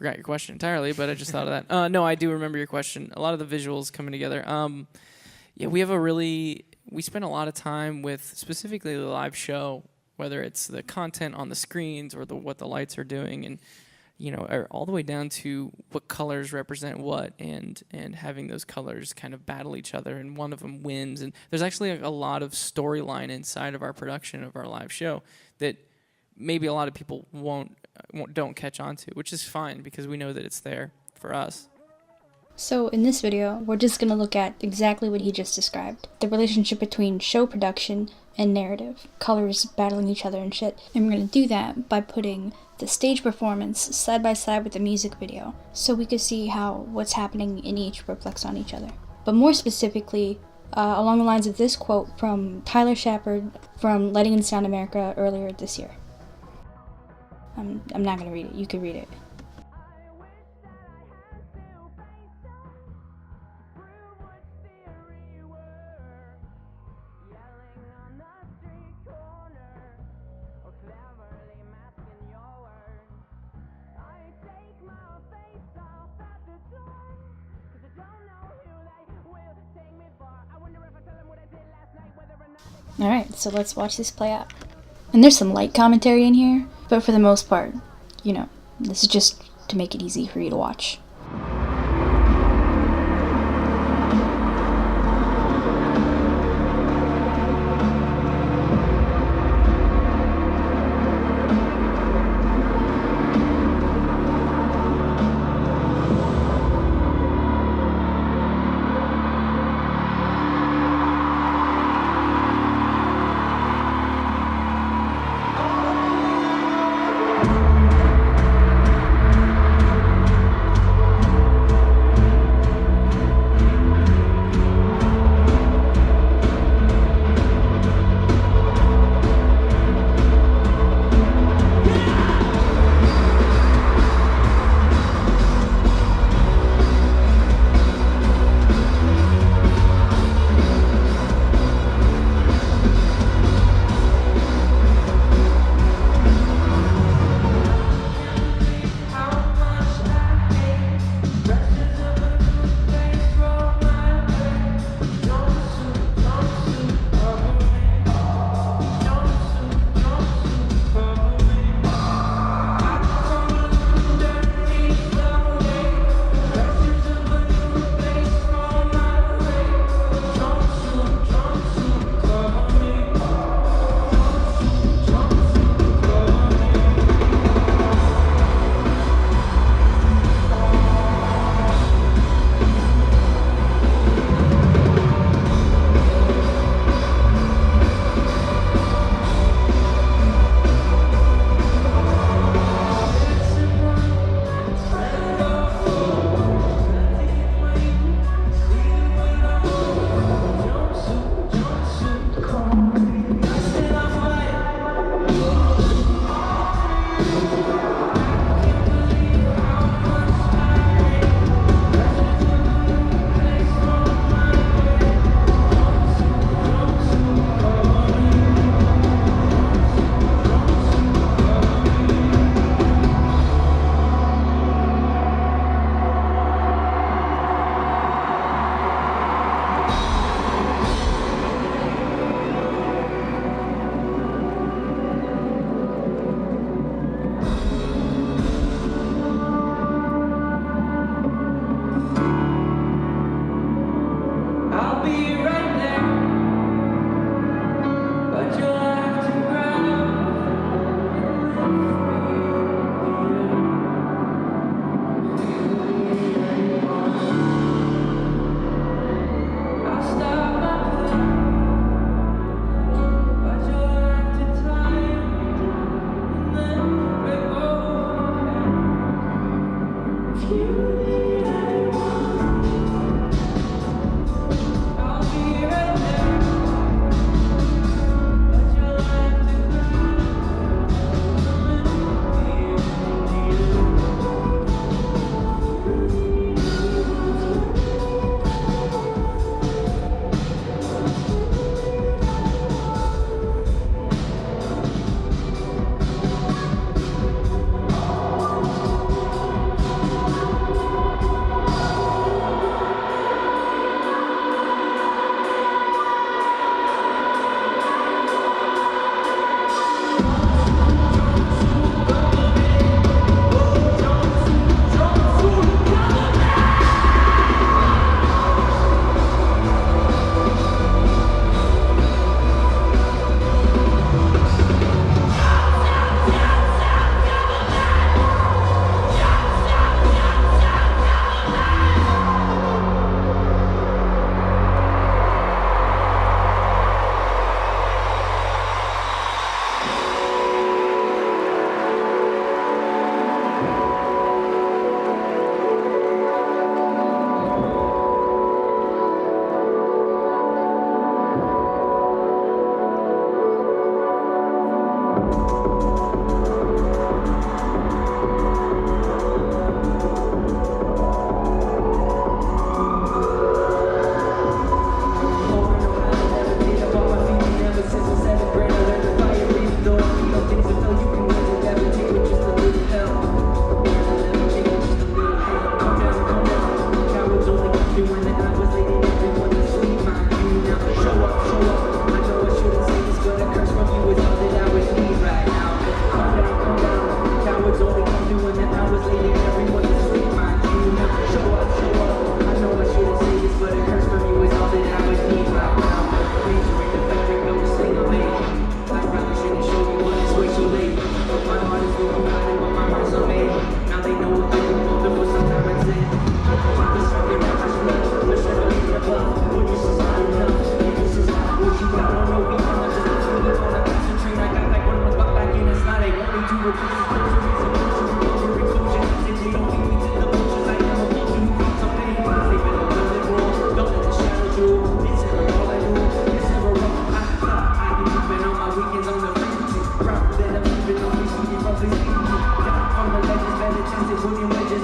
forgot your question entirely, but I just thought of that. No, I do remember your question. A lot of the visuals coming together. Yeah, we spend a lot of time with specifically the live show, whether it's the content on the screens or what the lights are doing, and all the way down to what colors represent what, and having those colors kind of battle each other, and one of them wins. And there's actually a lot of storyline inside of our production of our live show that maybe a lot of people don't catch on to, which is fine because we know that it's there for us. So in this video, we're just going to look at exactly what he just described. The relationship between show production and narrative. Colors battling each other and shit. And we're going to do that by putting the stage performance side by side with the music video, so we could see how what's happening in each reflects on each other. But more specifically, along the lines of this quote from Tyler Shepard from Letting in Sound America earlier this year. I'm not going to read it. You can read it. Alright, so let's watch this play out. And there's some light commentary in here, but for the most part, this is just to make it easy for you to watch.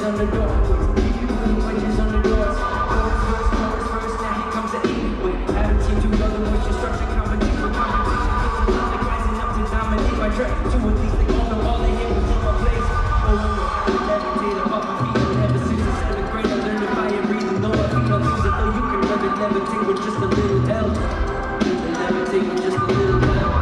on the door. Keep you putting wedges on the doors. Chorus first, now here comes the 8-way. Haven't seen you other with your structure, competition for competition. Like rising up to dominate my track. Two of these, they all know all they hear was in my place. Oh, I levitate above my feet. Ever since the 7th grade, I learned to fire breathing. Though I feel no things, though you can learn to levitate with just a little help. Levitate with just a little help.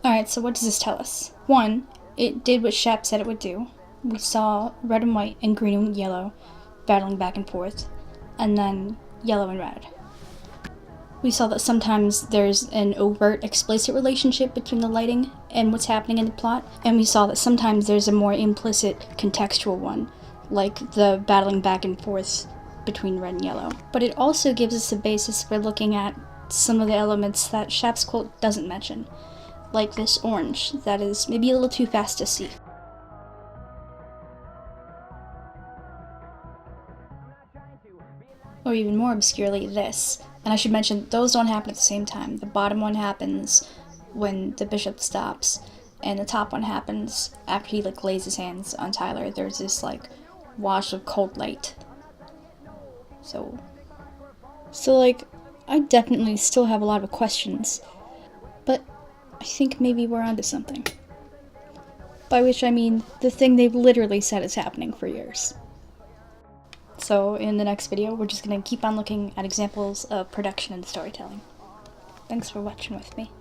Alright, so what does this tell us? 1, it did what Shep said it would do. We saw red and white and green and yellow battling back and forth, and then yellow and red. We saw that sometimes there's an overt, explicit relationship between the lighting and what's happening in the plot, and we saw that sometimes there's a more implicit, contextual one, like the battling back and forth between red and yellow. But it also gives us a basis for looking at some of the elements that Shep's quote doesn't mention, like this orange that is maybe a little too fast to see. Or even more obscurely, this. And I should mention, those don't happen at the same time. The bottom one happens when the bishop stops, and the top one happens after he lays his hands on Tyler. There's this wash of cold light. So I definitely still have a lot of questions, but I think maybe we're onto something. By which I mean the thing they've literally said is happening for years. So in the next video, we're just going to keep on looking at examples of production and storytelling. Thanks for watching with me.